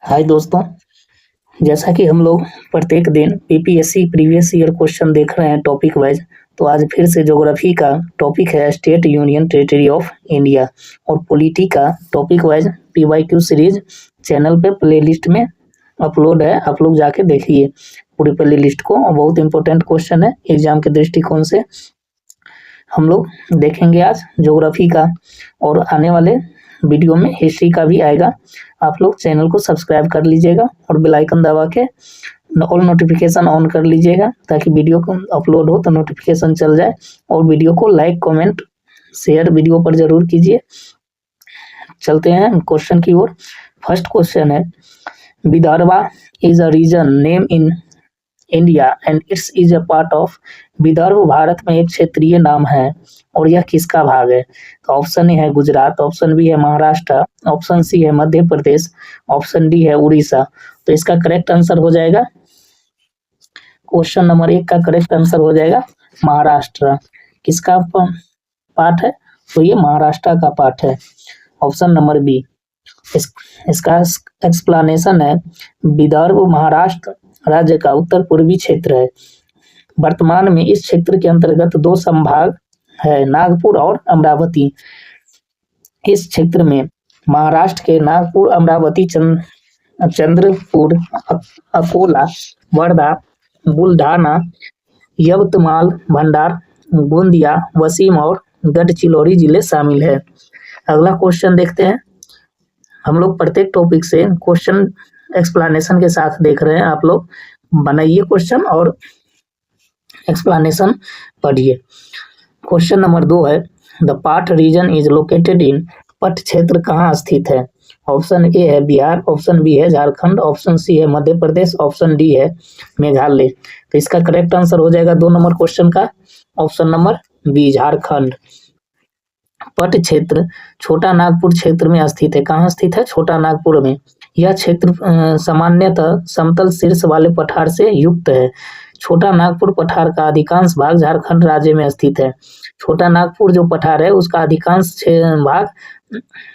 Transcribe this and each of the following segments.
हाय दोस्तों, जैसा कि हम लोग प्रत्येक दिन पीपीएससी प्रीवियस ईयर क्वेश्चन देख रहे हैं टॉपिक वाइज। तो आज फिर से ज्योग्राफी का टॉपिक है state union territory of India और पॉलिटी का topic wise PYQ series channel पे प्लेलिस्ट में अपलोड है। आप लोग जाके देखिए पूरी प्लेलिस्ट को, और बहुत इंपॉर्टेंट क्वेश्चन है एग्जाम के दृष्टिकोण से। हम लोग देखेंगे आज ज्योग्राफी का, और आने वाले वीडियो में हिस्ट्री का भी आएगा। आप लोग चैनल को सब्सक्राइब कर लीजिएगा और बेल आइकन दबा के ऑल नोटिफिकेशन ऑन कर लीजिएगा, ताकि वीडियो को अपलोड हो तो नोटिफिकेशन चल जाए। और वीडियो को लाइक कमेंट शेयर वीडियो पर जरूर कीजिए। चलते हैं क्वेश्चन की ओर। फर्स्ट क्वेश्चन है, Vidarbha is a region name in India and it's is a part of. Vidarbha Bharat में एक क्षेत्रीय नाम है और यह किसका भाग है? तो ऑप्शन ए है गुजरात, ऑप्शन बी है महाराष्ट्र, ऑप्शन सी है मध्य प्रदेश, ऑप्शन डी है उड़ीसा। तो इसका करेक्ट आंसर हो जाएगा, क्वेश्चन नंबर 1 का करेक्ट आंसर हो जाएगा महाराष्ट्र। किसका पार्ट है? तो ये महाराष्ट्र का पार्ट है, ऑप्शन नंबर बी। इसका एक्सप्लेनेशन है, विदर्भ महाराष्ट्र राज्य का उत्तर पूर्वी क्षेत्र है। वर्तमान में इस क्षेत्र के अंतर्गत 2 संभाग है, नागपुर और अमरावती। इस क्षेत्र में महाराष्ट्र के नागपुर, अमरावती, चंद्रपुर, अकोला, वर्धा, बुल्ढाना, यवतमाल, भंडार, गोंदिया, वसीम और गढ़चिरौली जिले शामिल है। अगला क्वेश्चन देखते हैं। हम लोग प्रत्येक टॉपिक से क्वेश्चन एक्सप्लेनेशन के साथ देख रहे हैं। आप लोग बनाइए क्वेश्चन और एक्सप्लेनेशन पढ़िए। क्वेश्चन नंबर 2 है, the part reason is located इन। पट क्षेत्र कहाँ स्थित है? ऑप्शन ए है बिहार, ऑप्शन बी है झारखंड, ऑप्शन सी है मध्य प्रदेश, ऑप्शन डी है मेघालय। तो इसका करेक्ट आंसर हो जाएगा 2 नंबर क्वेश्चन का, ऑप्शन नंबर बी झारखंड। पट क्षेत्र छोटा नागपुर क्षेत्र में स्थित है। कहाँ स्थित है? छोटा नागपुर में। यह क्षेत्र सामान्यतः समतल शीर्ष वाले पठार से युक्त है। छोटा नागपुर पठार का अधिकांश भाग झारखंड राज्य में स्थित है। छोटा नागपुर जो पठार है उसका अधिकांश भाग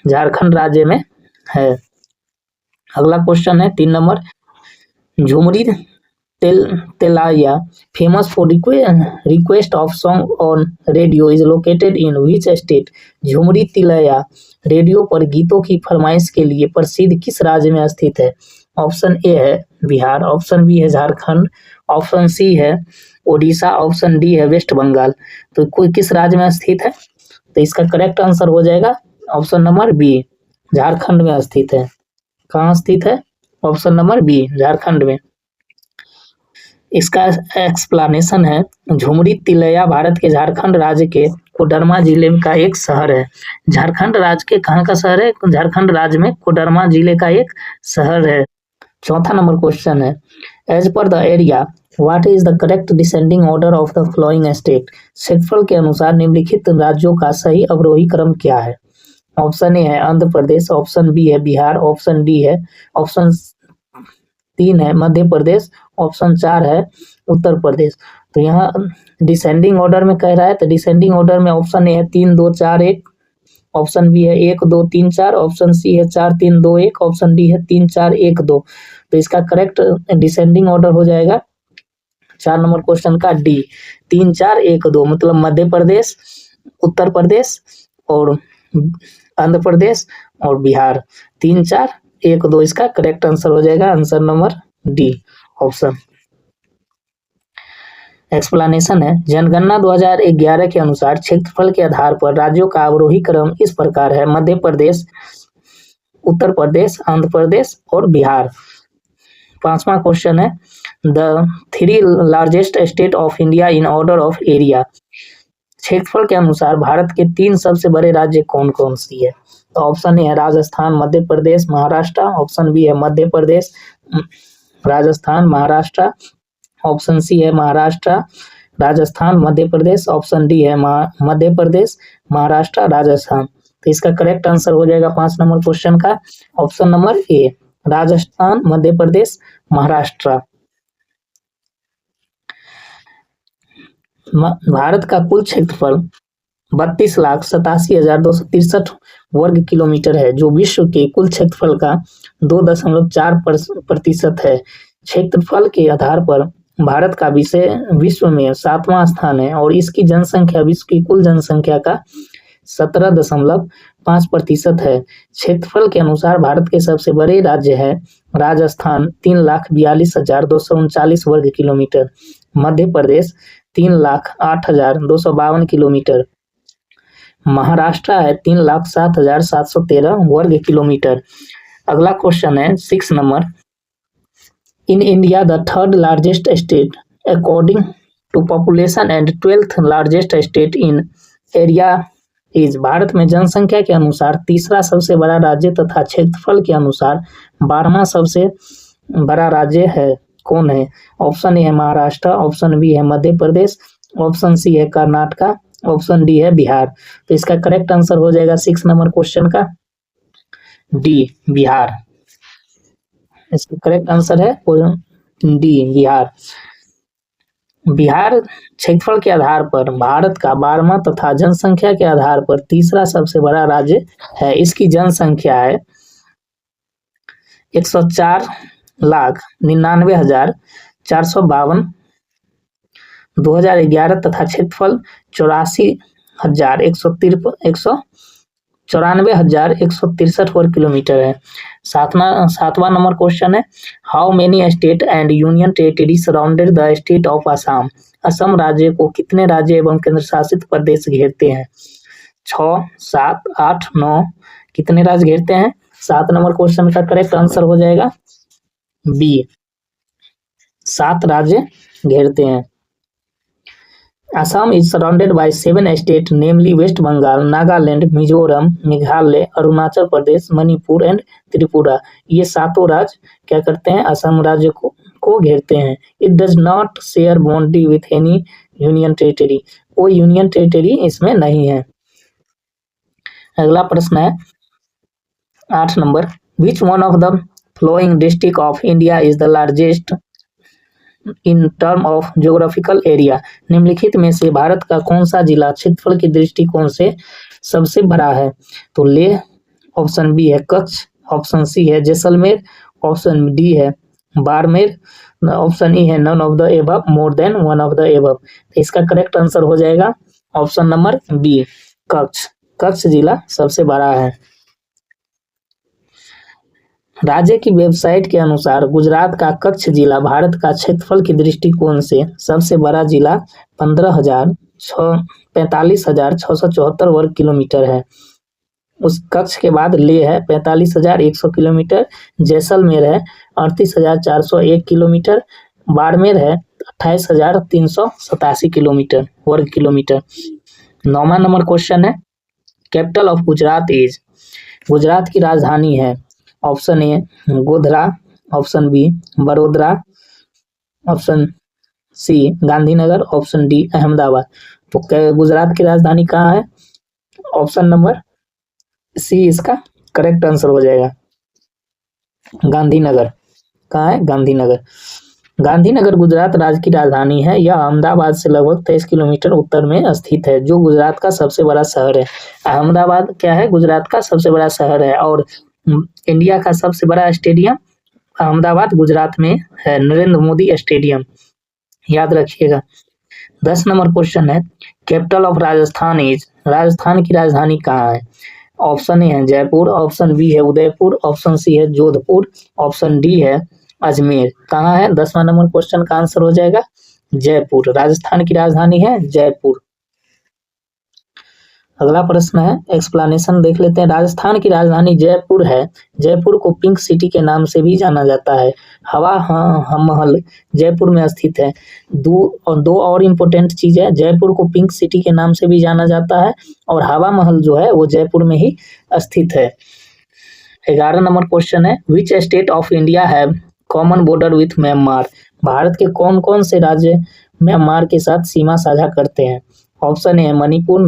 झारखंड राज्य में है। अगला क्वेश्चन है 3 number, Jhumri Telaiya famous for request of song on radio is located in which state? Jhumri Telaiya radio पर गीतों की फरमाइश के लिए प्रसिद्ध किस राज्य में स्थित है? ऑप्शन ए है बिहार, ऑप्शन बी है झारखंड, ऑप्शन सी है ओडिशा, ऑप्शन डी है वेस्ट बंगाल। तो कोई किस राज्य में स्थित है? तो इसका करेक्ट आंसर हो जाएगा ऑप्शन नंबर बी, झारखंड में स्थित है। कहाँ स्थित है? ऑप्शन नंबर बी, झारखंड में। इसका एक्सप्लेनेशन है, झुमरी तिलैया भारत के झारखंड राज्य के कोडरमा जिले का एक शहर है। झारखंड राज्य के कहाँ का शहर है? झारखंड राज्य में कोडरमा जिले का एक शहर है। चौथा नंबर क्वेश्चन है, as per the area what is the correct descending order of the following state? क्षेत्रफल के अनुसार निम्नलिखित राज्यों का सही अवरोही क्रम क्या है? ऑप्शन ए है आंध्र प्रदेश, ऑप्शन बी है बिहार, ऑप्शन डी है, ऑप्शन 3 है मध्य प्रदेश, ऑप्शन 4 है उत्तर प्रदेश। तो यहाँ डिसेंडिंग ऑर्डर में कह रहा है, तो डिसेंडिंग ऑर्डर में ऑप्शन ए है 3 2 4 1, ऑप्शन बी है 1 2 3 4, ऑप्शन सी है 4 3 2 1, ऑप्शन डी है 3 4 1 2। तो इसका करेक्ट डिसेंडिंग ऑर्डर हो जाएगा 4 नंबर क्वेश्चन का डी, 3 4 1 2, मतलब मध्य प्रदेश, उत्तर प्रदेश और आंध्र प्रदेश और बिहार। 3 4 1 2 इसका करेक्ट आंसर हो जाएगा, answer number D option. Explanation है, जनगणना 2011 के अनुसार क्षेत्रफल के आधार पर राज्यों का अवरोही क्रम इस प्रकार है, मध्य प्रदेश, उत्तर प्रदेश, आंध्र प्रदेश और बिहार। 5वां क्वेश्चन है, the 3 largest state of India in order of area. क्षेत्रफल के अनुसार भारत के 3 सबसे बड़े राज्य कौन कौन सी है? तो ऑप्शन ए है राजस्थान, मध्य प्रदेश, महाराष्ट्र, ऑप्शन बी है मध्य प्रदेश, राजस्थान, महाराष्ट्र, ऑप्शन सी है महाराष्ट्र, राजस्थान, मध्य प्रदेश, ऑप्शन डी है मध्य प्रदेश, महाराष्ट्र, राजस्थान। तो इसका करेक्ट आंसर हो जाएगा 5 नंबर क्वेश्चन का, ऑप्शन नंबर ए, राजस्थान, मध्य प्रदेश, महाराष्ट्र। भारत का कुल क्षेत्रफल 32,87,263 वर्ग किलोमीटर है, जो विश्व के कुल क्षेत्रफल का 2.4% है। क्षेत्रफल के आधार पर भारत का विश्व में 7वां स्थान है और इसकी जनसंख्या विश्व की कुल जनसंख्या का 17.5% है। क्षेत्रफल के अनुसार भारत के सबसे बड़े राज्य है राजस्थान 3,42,239 वर्ग किलोमीटर, मध्य प्रदेश 3,08,252 किलोमीटर, महाराष्ट्र है 3,07,713 वर्ग किलोमीटर। अगला क्वेश्चन है 6 number. In India the third largest state according to population and 12th largest state in area is. Bharat में जनसंख्या के अनुसार तीसरा सबसे बड़ा राज्य तथा क्षेत्रफल के अनुसार 12वां सबसे बड़ा राज्य है, कौन है? ऑप्शन ए है महाराष्ट्र, ऑप्शन बी है मध्य प्रदेश, ऑप्शन सी है कर्नाटका, ऑप्शन डी है बिहार। तो इसका करेक्ट आंसर हो जाएगा 6 नंबर क्वेश्चन का डी, बिहार। इसका करेक्ट आंसर है डी, बिहार। बिहार क्षेत्रफल के आधार पर भारत का 12वां तथा जनसंख्या के आधार पर तीसरा सबसे बड़ा राज्य है। इसकी जनसंख्या है 104,99,452 2011 तथा क्षेत्रफल 94,163 वर्ग किलोमीटर है। सातवां नंबर क्वेश्चन है how many state and union territory surrounded the state of Assam. Assam राज्य को कितने राज्य एवं केंद्र शासित प्रदेश घेरते हैं? 6, 7, 8, 9 कितने राज्य घेरते हैं? 7 नंबर क्वेश्चन का करेक्ट आंसर हो जाएगा बी, 7 राज्य घेरते हैं। Assam is surrounded by 7 states, namely West Bengal, Nagaland, Mizoram, Meghalaya, Arunachal Pradesh, Manipur and Tripura. ये सातों राज्य क्या करते हैं? असम राज्य को घेरते हैं। It does not share boundary with any union territory. कोई यूनियन टेरिटरी इसमें नहीं है। अगला प्रश्न है 8 number. Which one of the flowing district of India is the largest in term of geographical area. निम्नलिखित में से भारत का कौन सा जिला क्षेत्रफल की दृष्टिकोण से सबसे बड़ा है? तो ले, ऑप्शन बी है कच्छ, ऑप्शन सी है जैसलमेर, ऑप्शन डी है बाड़मेर, ऑप्शन ई है none of the above, more than one of the above. इसका करेक्ट आंसर हो जाएगा option number B, Kutch. Kutch जिला सबसे बड़ा है। राज्य की वेबसाइट के अनुसार गुजरात का कच्छ जिला भारत का क्षेत्रफल की दृष्टिकोण से सबसे बड़ा जिला 45,674 वर्ग किलोमीटर है। उस कच्छ के बाद लेह है 45,100 किलोमीटर, जैसलमेर है 38,401 किलोमीटर, बाड़मेर है 28,387 किलोमीटर वर्ग किलोमीटर। 9वां नंबर क्वेश्चन है capital of Gujarat is. Gujarat की राजधानी है option A Godhra, option B Vadodara, option C Gandhinagar, option D Ahmedabad. तो गुजरात की राजधानी कहाँ है? ऑप्शन नंबर सी इसका करेक्ट आंसर हो जाएगा, गांधीनगर। कहाँ है? गांधीनगर। गांधीनगर गुजरात राज्य की राजधानी है। यह अहमदाबाद से लगभग 23 किलोमीटर उत्तर में स्थित है, जो गुजरात का सबसे बड़ा शहर है। अहमदाबाद क्या है? गुजरात का सबसे बड़ा शहर है। और इंडिया का सबसे बड़ा स्टेडियम अहमदाबाद गुजरात में है, नरेंद्र मोदी स्टेडियम, याद रखिएगा। 10 नंबर क्वेश्चन है capital of Rajasthan is. Rajasthan की राजधानी कहाँ है? ऑप्शन ए है जयपुर, ऑप्शन बी है उदयपुर, ऑप्शन सी है जोधपुर, ऑप्शन डी है अजमेर। कहाँ है? 10वां नंबर क्वेश्चन का आंसर हो जाएगा जयपुर। राजस्थान की राजधानी है जयपुर। अगला प्रश्न है एक्सप्लेनेशन देख लेते हैं। राजस्थान की राजधानी जयपुर है। जयपुर को पिंक सिटी के नाम से भी जाना जाता है। हवा महल जयपुर में स्थित है। दो और इम्पोर्टेंट चीज है, जयपुर को पिंक सिटी के नाम से भी जाना जाता है और हवा महल जो है वो जयपुर में ही स्थित है। 11 नंबर क्वेश्चन है which state of India have common border with Myanmar. Bharat के कौन कौन से राज्य म्यांमार के साथ सीमा साझा करते हैं? Option A Manipur,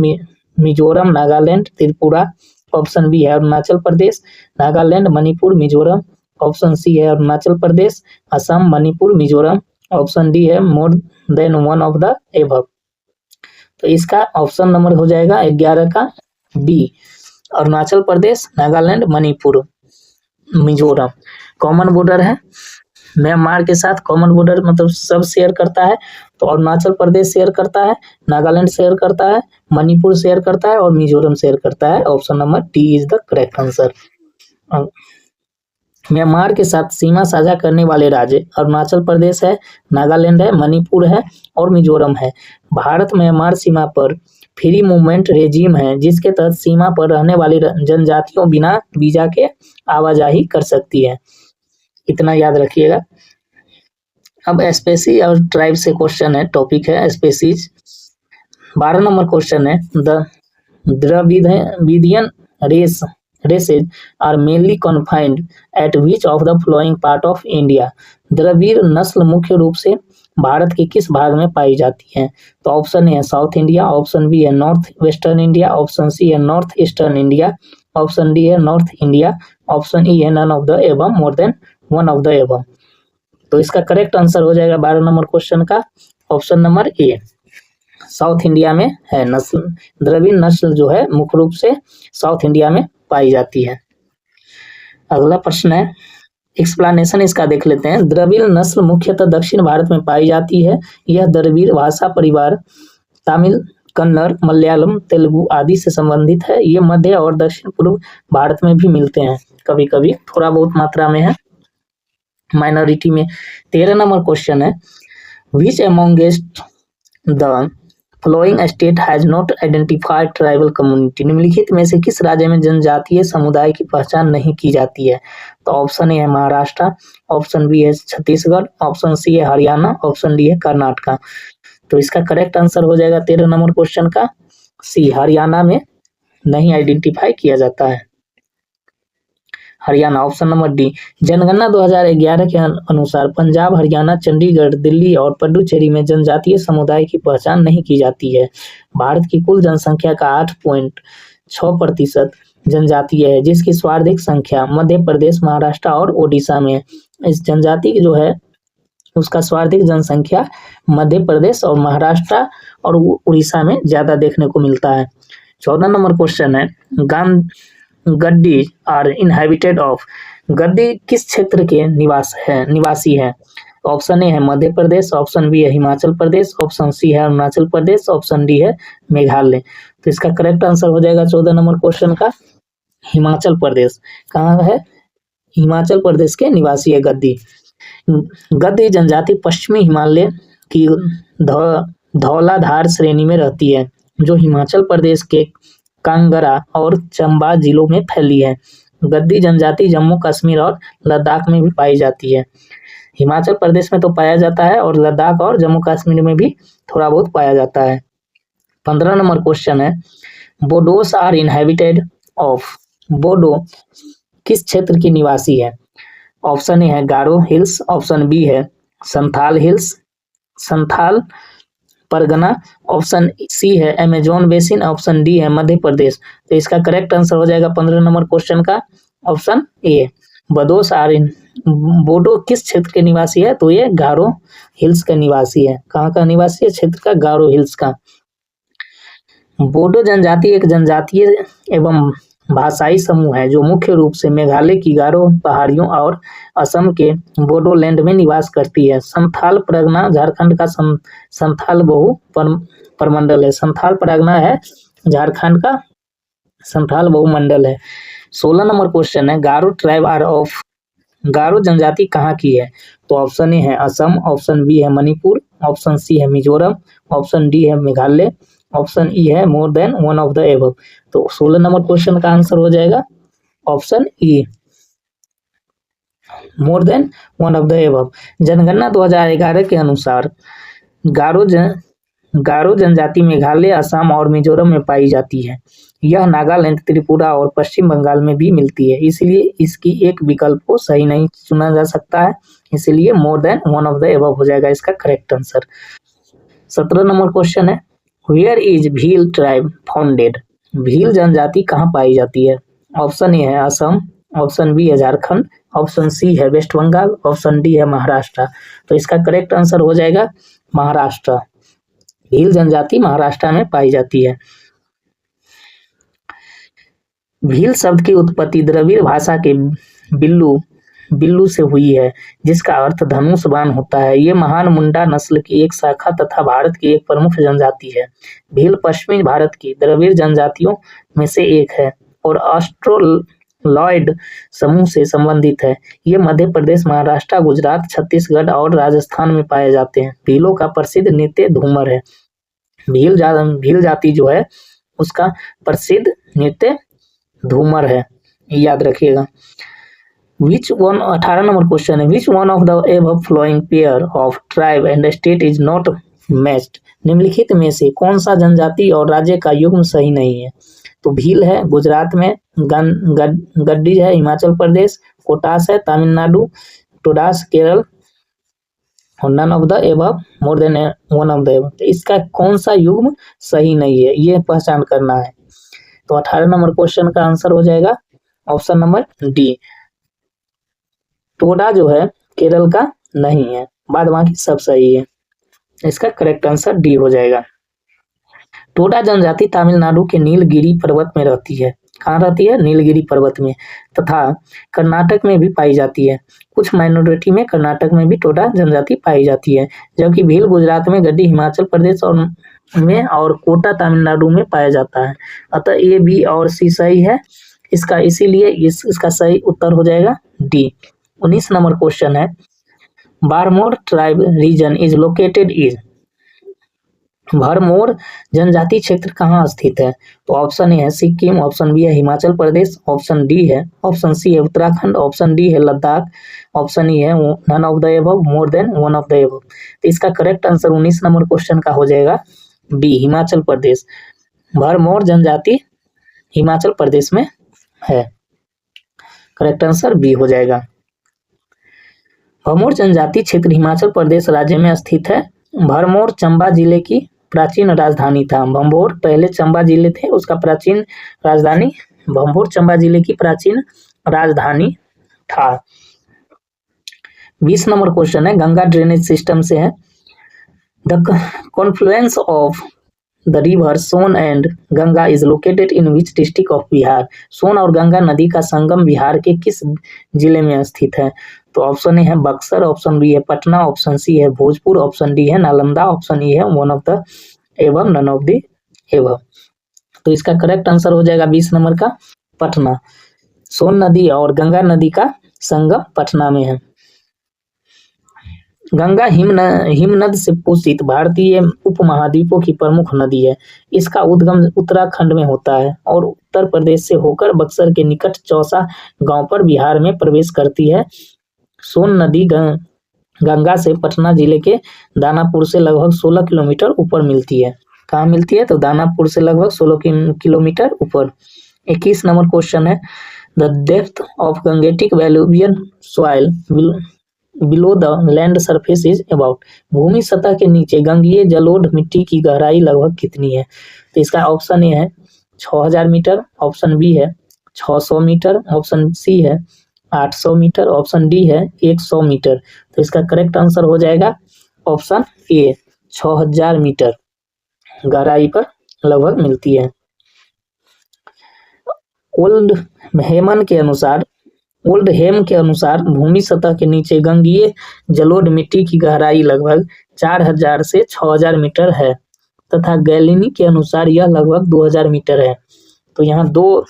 Mizoram, Nagaland, Tripura, option B है अरुणाचल प्रदेश, नागालैंड, मणिपुर, मिजोरम, ऑप्शन सी है अरुणाचल प्रदेश, असम, मणिपुर, मिजोरम, ऑप्शन डी है more than one of the above. तो इसका ऑप्शन नंबर हो जाएगा 11 का B, Arunachal Pradesh, Nagaland, Manipur, Mizoram. Common border है म्यांमार के साथ, कॉमन बॉर्डर मतलब सब शेयर करता है। तो अरुणाचल प्रदेश शेयर करता है, नागालैंड शेयर करता है, मणिपुर शेयर करता है और मिजोरम शेयर करता है। Option number D is the correct answer. Myanmar के साथ सीमा साझा करने वाले राज्य अरुणाचल प्रदेश है, नागालैंड है, मणिपुर है और मिजोरम है। भारत म्यांमार सीमा पर फ्री मूवमेंट रेजिम है, जिसके तहत सीमा पर रहने वाली जनजातियों बिना वीजा के आवाजाही कर सकती है। इतना याद रखिएगा। अब स्पेसी और ट्राइब से क्वेश्चन है, टॉपिक है स्पेसीज। 12 नंबर क्वेश्चन है, the Dravidian races are mainly confined at which of the following part of India? Dravid नस्ल मुख्य रूप से भारत के किस भाग में पाई जाती है? तो ऑप्शन ए है साउथ इंडिया, ऑप्शन बी है north western India, option C है north eastern India, option D है नॉर्थ इंडिया, ऑप्शन ई है none of the above, more than one of the above. तो इसका करेक्ट आंसर हो जाएगा 12 number question का option number A, south India में है नस्ल। द्रविड़ नस्ल जो है मुख्य रूप से साउथ इंडिया में पाई जाती है। अगला प्रश्न है, एक्सप्लेनेशन इसका देख लेते हैं। द्रविड़ नस्ल मुख्यतः दक्षिण भारत में पाई जाती है। यह द्रविड़ भाषा परिवार तमिल, कन्नड़, मलयालम, तेलुगु आदि से संबंधित है। ये मध्य और दक्षिण पूर्व भारत में भी मिलते हैं, कभी कभी थोड़ा बहुत मात्रा में है, माइनॉरिटी में। 13 नंबर क्वेश्चन है, which amongst the following state has not identified tribal community? निम्नलिखित में से किस राज्य में जनजातीय समुदाय की पहचान नहीं की जाती है? तो ऑप्शन ए है महाराष्ट्र, ऑप्शन बी है छत्तीसगढ़, ऑप्शन सी है हरियाणा, ऑप्शन डी है कर्नाटका। तो इसका करेक्ट आंसर हो जाएगा 13 नंबर क्वेश्चन का सी, हरियाणा में नहीं आइडेंटिफाई किया जाता है, हरियाणा। ऑप्शन नंबर डी, जनगणना 2011 के अनुसार पंजाब, हरियाणा, चंडीगढ़, दिल्ली और पुडुचेरी में जनजातीय समुदाय की पहचान नहीं की जाती है। भारत की कुल जनसंख्या का 8.6% जनजातीय है, जिसकी सर्वाधिक संख्या मध्य प्रदेश, महाराष्ट्र और ओडिशा में है। इस जनजाति की जो है उसका सर्वाधिक जनसंख्या मध्य प्रदेश और महाराष्ट्र और उड़ीसा में ज्यादा देखने को मिलता है। 14 नंबर क्वेश्चन है, गद्दी आर इनहेबिटेड ऑफ? गद्दी किस क्षेत्र के निवासी है? ऑप्शन ए है मध्य प्रदेश, ऑप्शन बी है हिमाचल प्रदेश, ऑप्शन सी है अरुणाचल प्रदेश, ऑप्शन डी है मेघालय। तो इसका करेक्ट आंसर हो जाएगा 14 नंबर क्वेश्चन का हिमाचल प्रदेश। कहाँ है? हिमाचल प्रदेश के निवासी है गद्दी। गद्दी जनजाति पश्चिमी हिमालय की धौलाधार श्रेणी में रहती है, जो हिमाचल प्रदेश के कांगड़ा और चंबा जिलों में फैली है। गद्दी जनजाति जम्मू कश्मीर और लद्दाख में भी पाई जाती है। हिमाचल प्रदेश में तो पाया जाता है और लद्दाख और जम्मू कश्मीर में भी थोड़ा बहुत पाया जाता है। 15 नंबर क्वेश्चन है, बोडोस आर इनहेबिटेड ऑफ? बोडो किस क्षेत्र की निवासी है? ऑप्शन ए है गारो हिल्स, ऑप्शन बी है Santhal hills, Santhal Pargana, option C है अमेजोन बेसिन, ऑप्शन डी है मध्य प्रदेश। तो इसका करेक्ट आंसर हो जाएगा 15 नंबर क्वेश्चन का option A, Bodos are in. Bodo किस क्षेत्र के निवासी है? तो ये गारो हिल्स का निवासी है। कहाँ का निवासी है? क्षेत्र का गारो हिल्स का। बोडो जनजाति एक जनजातीय एवं भाषाई समूह है, जो मुख्य रूप से मेघालय की गारो पहाड़ियों और असम के बोडोलैंड में निवास करती है। संथाल परगना झारखंड का संथाल बहु परमंडल है। संथाल परगना है झारखंड का संथाल बहुमंडल है। 16 नंबर क्वेश्चन है, गारो ट्राइब आर ऑफ? गारो जनजाति कहाँ की है? तो ऑप्शन ए है असम, ऑप्शन बी है मणिपुर, ऑप्शन सी है मिजोरम, ऑप्शन डी है मेघालय, ऑप्शन ई है more than one of the above. तो 16 नंबर क्वेश्चन का आंसर हो जाएगा option E, more than one of the above. जनगणना 2011 के अनुसार गारो जनजाति मेघालय, असम और मिजोरम में पाई जाती है। यह नागालैंड, त्रिपुरा और पश्चिम बंगाल में भी मिलती है, इसलिए इसकी एक विकल्प को सही नहीं चुना जा सकता है, इसलिए more than one of the above हो जाएगा इसका करेक्ट आंसर। 17 नंबर क्वेश्चन है, where is Bhil tribe founded? Bhil जनजाति कहाँ पाई जाती है? ऑप्शन ए है असम, ऑप्शन बी है झारखंड, ऑप्शन सी है वेस्ट बंगाल, ऑप्शन डी है महाराष्ट्र। तो इसका करेक्ट आंसर हो जाएगा महाराष्ट्र। भील जनजाति महाराष्ट्र में पाई जाती है। भील शब्द की उत्पत्ति द्रविड़ भाषा के बिल्लू से हुई है, जिसका अर्थ धनुष बाण होता है। ये महान मुंडा नस्ल की एक शाखा तथा भारत की एक प्रमुख जनजाति है। भील पश्चिमी भारत की द्रविड़ जनजातियों में से एक है और ऑस्ट्रोलॉयड समूह से संबंधित है। ये मध्य प्रदेश, महाराष्ट्र, गुजरात, छत्तीसगढ़ और राजस्थान में पाए जाते हैं। भीलों का प्रसिद्ध नृत्य घूमर है। भील जाति जो है उसका प्रसिद्ध नृत्य घूमर है, याद रखिएगा। Which one 18 नंबर क्वेश्चन है, which one of the above flowing pair of tribe and state is not matched? निम्नलिखित में से कौन सा जनजाति और राज्य का युग्म सही नहीं है? तो भील है गुजरात में, गड्डी है हिमाचल प्रदेश, कोटास है तमिलनाडु, टोडास केरल और none of the above more than one of the above. तो इसका कौन सा युग्म सही नहीं है, ये पहचान करना है। तो 18 नंबर क्वेश्चन का आंसर हो जाएगा ऑप्शन नंबर डी। टोडा जो है केरल का नहीं है, बाद बाकी सब सही है। इसका करेक्ट आंसर डी हो जाएगा। टोडा जनजाति तमिलनाडु के नीलगिरी पर्वत में रहती है। कहाँ रहती है? नीलगिरी पर्वत में, तथा कर्नाटक में भी पाई जाती है। कुछ माइनॉरिटी में कर्नाटक में भी टोडा जनजाति पाई जाती है, जबकि भील गुजरात में, गड्डी हिमाचल प्रदेश और कोटा तमिलनाडु में पाया जाता है। अतः ए, बी और सी सही है इसका, इसीलिए इसका सही उत्तर हो जाएगा डी। 19 नंबर क्वेश्चन है, Bharmour tribe region is located in. Bharmour जनजाति क्षेत्र कहाँ स्थित है? तो ऑप्शन ए है सिक्किम, ऑप्शन बी है हिमाचल प्रदेश, ऑप्शन डी है, ऑप्शन सी है उत्तराखंड, ऑप्शन डी है लद्दाख, ऑप्शन ई है none of the above, more than one of the above. तो इसका करेक्ट आंसर 19 नंबर क्वेश्चन का हो जाएगा बी, हिमाचल प्रदेश। भरमौर जनजाति हिमाचल प्रदेश में है, करेक्ट आंसर बी हो जाएगा। भरमौर जनजाति क्षेत्र हिमाचल प्रदेश राज्य में स्थित है। भरमौर चंबा जिले की प्राचीन राजधानी था। भंभौर पहले चंबा जिले थे, उसका प्राचीन राजधानी भंभौर चंबा जिले की प्राचीन राजधानी था। 20 नंबर क्वेश्चन है, गंगा ड्रेनेज सिस्टम से है। The confluence of the river Son and Ganga is located in which district of Bihar? Son और गंगा नदी का संगम बिहार के किस जिले में स्थित है? तो ऑप्शन ए है बक्सर, ऑप्शन बी है पटना, ऑप्शन सी है भोजपुर, ऑप्शन डी है नालंदा, ऑप्शन ई है वन ऑफ द एवं नन ऑफ द एवं। तो इसका करेक्ट आंसर हो जाएगा 20 नंबर का पटना। सोन नदी और गंगा नदी का संगम पटना में है। गंगा हिमनद से पूजित भारतीय उपमहाद्वीपों की प्रमुख नदी है। इसका उद्गम उत्तराखंड में होता है और उत्तर प्रदेश से होकर बक्सर के निकट चौसा गांव पर बिहार में प्रवेश करती है। सोन नदी गंगा से पटना जिले के दानापुर से लगभग 16 किलोमीटर ऊपर मिलती है। कहाँ मिलती है? तो दानापुर से लगभग 16 किलोमीटर ऊपर। 21 नंबर क्वेश्चन है, द डेप्थ ऑफ गंगेटिक वैल्यूबियन soil below the land surface is about. भूमि सतह के नीचे गंगीय जलोढ़ मिट्टी की गहराई लगभग कितनी है? तो इसका ऑप्शन ए है 6000 मीटर, ऑप्शन बी है 600 मीटर, ऑप्शन सी है 800 मीटर, ऑप्शन डी है 100 मीटर। तो इसका करेक्ट आंसर हो जाएगा ऑप्शन ए 6000 मीटर गहराई पर लगभग मिलती है। ओल्ड हेम के अनुसार भूमि सतह के नीचे गंगीय जलोढ़ मिट्टी की गहराई लगभग 4000 से 6000 मीटर है तथा गैलिनी के अनुसार यह लगभग 2000 मीटर है। तो यहाँ दो,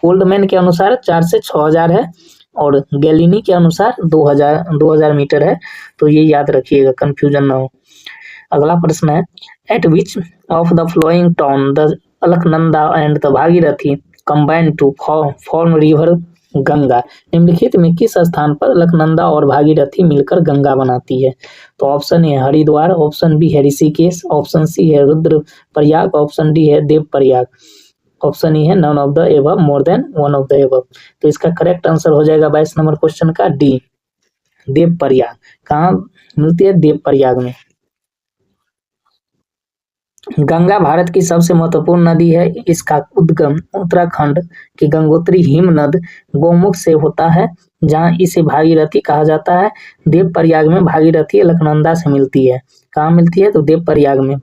ओल्डमैन के अनुसार 4 से 6000 है और गैलिनी के अनुसार 2000 मीटर है। तो ये याद रखिएगा, कंफ्यूजन ना हो। अगला प्रश्न है, at which of the following town the Alaknanda and the Bhagirathi combine to form river Ganga. निम्नलिखित में किस स्थान पर अलकनंदा और भागीरथी मिलकर गंगा बनाती है? तो option A Haridwar, option B है ऋषिकेश, ऑप्शन सी है रुद्रप्रयाग, ऑप्शन डी है देवप्रयाग, ऑप्शन ई है none of the above, more than one of the above. तो इसका करेक्ट आंसर हो जाएगा 22 नंबर क्वेश्चन का डी, देवप्रयाग। कहाँ मिलती है? देवप्रयाग में। गंगा भारत की सबसे महत्वपूर्ण नदी है। इसका उद्गम उत्तराखंड की गंगोत्री हिमनद गौमुख से होता है जहाँ इसे भागीरथी कहा जाता है। देवप्रयाग में भागीरथी अलकनंदा से मिलती है। कहाँ मिलती है? तो देवप्रयाग में।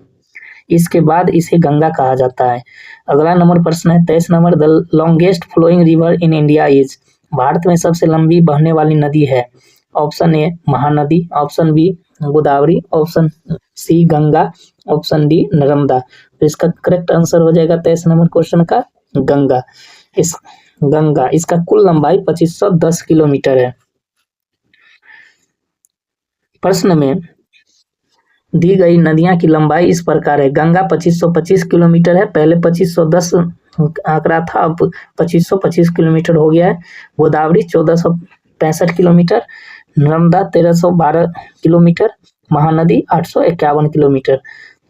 इसके बाद इसे गंगा कहा जाता है। अगला नंबर प्रश्न है 23 number, the longest flowing river in India is. Bharat में सबसे लंबी बहने वाली नदी है। Option A Mahanadi, option B Godavari, option C Ganga, option D Narmada. तो इसका करेक्ट आंसर हो जाएगा 23 नंबर क्वेश्चन का गंगा। इस गंगा, इसका कुल लंबाई 2510 किलोमीटर है। प्रश्न में दी गई नदियां की लंबाई इस प्रकार है। गंगा 2525 किलोमीटर है, पहले 2510 आंकड़ा था, अब 2525 किलोमीटर हो गया है। Godavari 1465 kilometre, Narmada 1312 kilometre, Mahanadi 851 kilometre.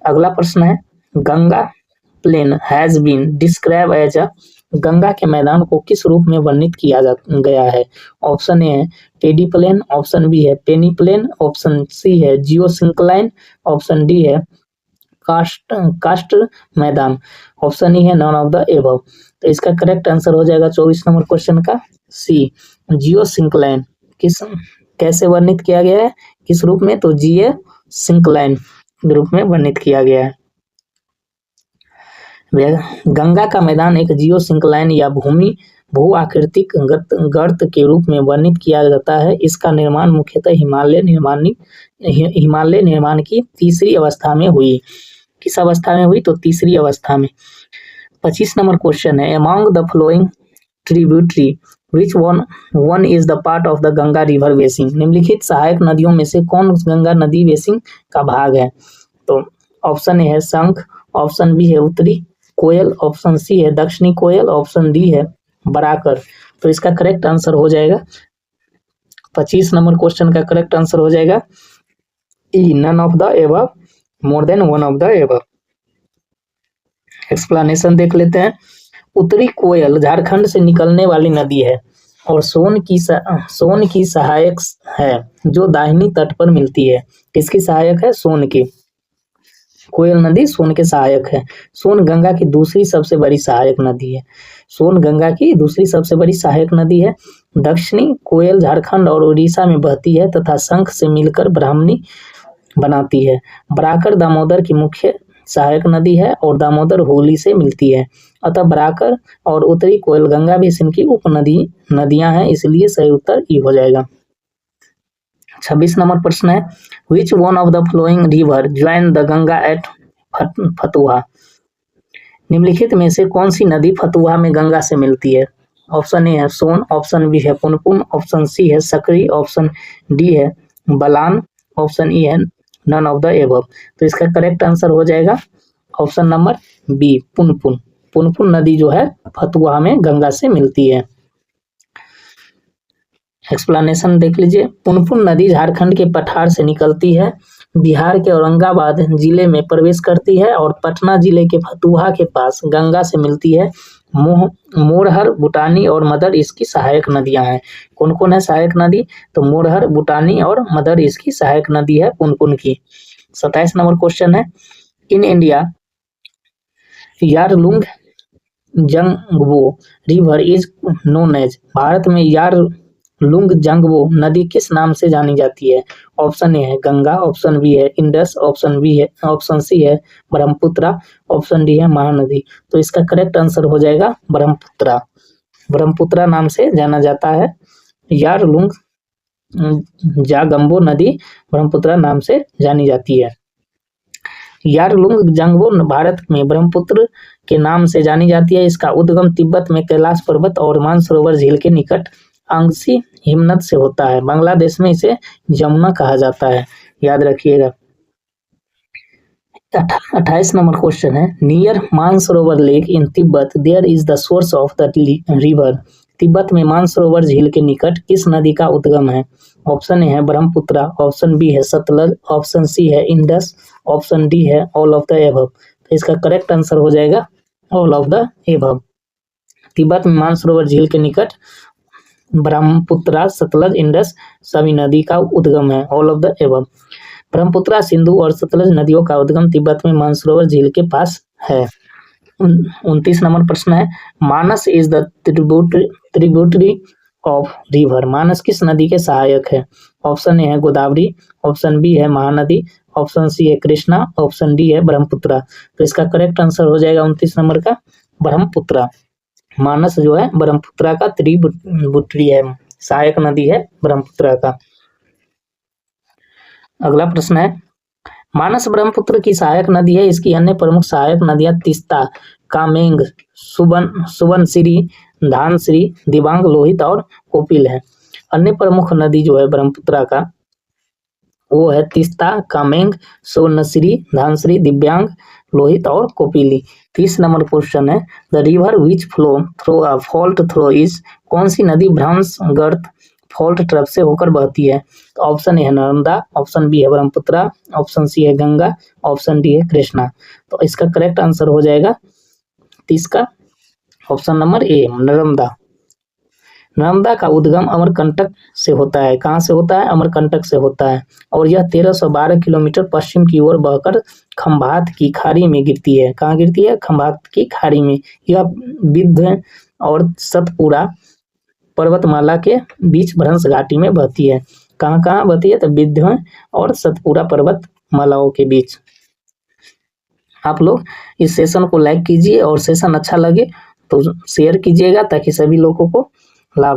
अगला प्रश्न है Ganga plain has been describe as a. Ganga के मैदान को किस रूप में वर्णित किया गया है? ऑप्शन ए है टेडी प्लेन, ऑप्शन बी है पेनी प्लेन, ऑप्शन सी है जियोसिंक्लाइन, ऑप्शन डी है कास्ट कास्ट मैदान, ऑप्शन ई है नॉन ऑफ द एबव। तो इसका करेक्ट आंसर हो जाएगा 24 नंबर क्वेश्चन का सी जियोसिंक्लाइन। किस कैसे वर्णित किया गया है, किस रूप में? तो जियोसिंक्लाइन रूप में वर्णित किया गया है। गंगा का मैदान एक जियोसिंक्लाइन या भू आकृतिक गर्त के रूप में वर्णित किया जाता है। इसका निर्माण मुख्यतः हिमालय निर्माण की तीसरी अवस्था में हुई। किस अवस्था में हुई? तो तीसरी अवस्था में। 25 नंबर क्वेश्चन है among the flowing tributary which one is the part of the Ganga river basin. निम्नलिखित सहायक नदियों में से कौन गंगा नदी बेसिन का भाग है? तो ऑप्शन ए है शंख, ऑप्शन बी है उत्तरी कोयल, ऑप्शन सी है दक्षिणी कोयल, ऑप्शन डी है बराकर। तो इसका करेक्ट आंसर हो जाएगा 25 नंबर क्वेश्चन का करेक्ट आंसर हो जाएगा E none of the above, more than one of the above. Explanation देख लेते हैं। उत्तरी कोयल झारखंड से निकलने वाली नदी है और सोन की सहायक है जो दाहिनी तट पर मिलती है। किसकी सहायक है? सोन की। कोयल नदी सोन के सहायक है। सोन गंगा की दूसरी सबसे बड़ी सहायक नदी है। सोन गंगा की दूसरी सबसे बड़ी सहायक नदी है। दक्षिणी कोयल झारखंड और उड़ीसा में बहती है तथा शंख से मिलकर ब्राह्मणी बनाती है। बराकर दामोदर की मुख्य सहायक नदी है और दामोदर हुगली से मिलती है। अतः बराकर और उत्तरी कोयल गंगा बेसिन की नदियां हैं, इसलिए सही उत्तर ई हो जाएगा। 26 नंबर प्रश्न है which one of the following river join the Ganga at Fatuha. निम्नलिखित में से कौन सी नदी फतुहा में गंगा से मिलती है? ऑप्शन ए है सोन, ऑप्शन बी है पुनपुन, ऑप्शन सी है सकरी, ऑप्शन डी है बलान, ऑप्शन ई है नन ऑफ द एबव। तो इसका करेक्ट आंसर हो जाएगा option number B Punpun. Punpun नदी जो है फतुहा में गंगा से मिलती है। एक्सप्लेनेशन देख लीजिए। पुनपुन नदी झारखंड के पठार से निकलती है, बिहार के औरंगाबाद जिले में प्रवेश करती है और पटना जिले के फतुहा के पास गंगा से मिलती है। मोरहर, बुटानी और मदर इसकी सहायक नदियां हैं। कौन कौन है सहायक नदी? तो मोरहर, बुटानी और मदर इसकी सहायक नदी है पुनपुन की। 27 नंबर क्वेश्चन है in India Yarlung Zangbo river is known as. भारत में यारलुंग जंगबो नदी किस नाम से जानी जाती है? ऑप्शन ए है गंगा, ऑप्शन बी है इंडस, ऑप्शन सी है ब्रह्मपुत्रा, ऑप्शन डी है महानदी। तो इसका करेक्ट आंसर हो जाएगा ब्रह्मपुत्रा। ब्रह्मपुत्रा नाम से जाना जाता है। यारलुंग जागंबो नदी ब्रह्मपुत्रा नाम से जानी जाती है। यारलुंग जंगबो भारत में ब्रह्मपुत्र के नाम से जानी जाती है। इसका उद्गम तिब्बत में कैलाश पर्वत और मानसरोवर झील के निकट अंगसी हिमनद से होता है। बांग्लादेश में इसे यमुना कहा जाता है, याद रखिएगा। 28 नंबर क्वेश्चन है near Mansarovar lake in Tibet there is the source of the river. Tibet में मानसरोवर झील के निकट किस नदी का उद्गम है? ऑप्शन ए है ब्रह्मपुत्रा, ऑप्शन बी है सतलज, ऑप्शन सी है इंडस, ऑप्शन डी है ऑल ऑफ द एबव। तो इसका करेक्ट आंसर हो जाएगा all of the above. Tibet में मानसरोवर झील के निकट ब्रह्मपुत्रा, सतलज, इंडस सभी नदी का उद्गम है, all of the above. Brahmaputra, Sindhu और सतलज नदियों का उद्गम तिब्बत में मानसरोवर झील के पास है। 29 नंबर प्रश्न है Manas is the tributary of river. Manas किस नदी के सहायक है? ऑप्शन ए है गोदावरी, ऑप्शन बी है महानदी, ऑप्शन सी है कृष्णा, ऑप्शन डी है ब्रह्मपुत्रा। तो इसका करेक्ट आंसर हो जाएगा 29 नंबर का ब्रह्मपुत्रा। मानस जो है ब्रह्मपुत्रा का त्रिबुटरी है, सहायक नदी है ब्रह्मपुत्रा का। अगला प्रश्न है, मानस ब्रह्मपुत्र की सहायक नदी है, इसकी अन्य प्रमुख सहायक नदियां तीस्ता, कामेंग, सुबनसिरी, धानसिरी, दिबांग, लोहित और कोपिल है। अन्य प्रमुख नदी जो है ब्रह्मपुत्रा का वो है तीस्ता, कामेंग, सुबनसिरी, धानसिरी, दिव्यांग, लोहित और कोपिली। 30 नंबर क्वेश्चन है, the river which flow through a fault through is, कौन सी नदी भ्रंश गर्त फॉल्ट ट्रप से होकर बहती है? तो ऑप्शन ए है नर्मदा, ऑप्शन बी है ब्रह्मपुत्रा, ऑप्शन सी है गंगा, ऑप्शन डी है कृष्णा। तो इसका करेक्ट आंसर हो जाएगा 30 का ऑप्शन नंबर ए नर्मदा। नर्मदा का उद्गम अमरकंटक से होता है। कहाँ से होता है? अमरकंटक से होता है और यह 1312 किलोमीटर पश्चिम की ओर बहकर खंभात की खाड़ी में गिरती है। कहाँ गिरती है? खंभात की खाड़ी में। यह विंध्य और सतपुरा पर्वतमाला के बीच भ्रंश घाटी में बहती है। कहाँ कहाँ बहती है? तो विंध्य और सतपुरा पर्वतमालाओं के बीच। आप लोग इस सेशन को लाइक कीजिए और सेशन अच्छा लगे तो शेयर कीजिएगा ताकि सभी लोगों को लाभ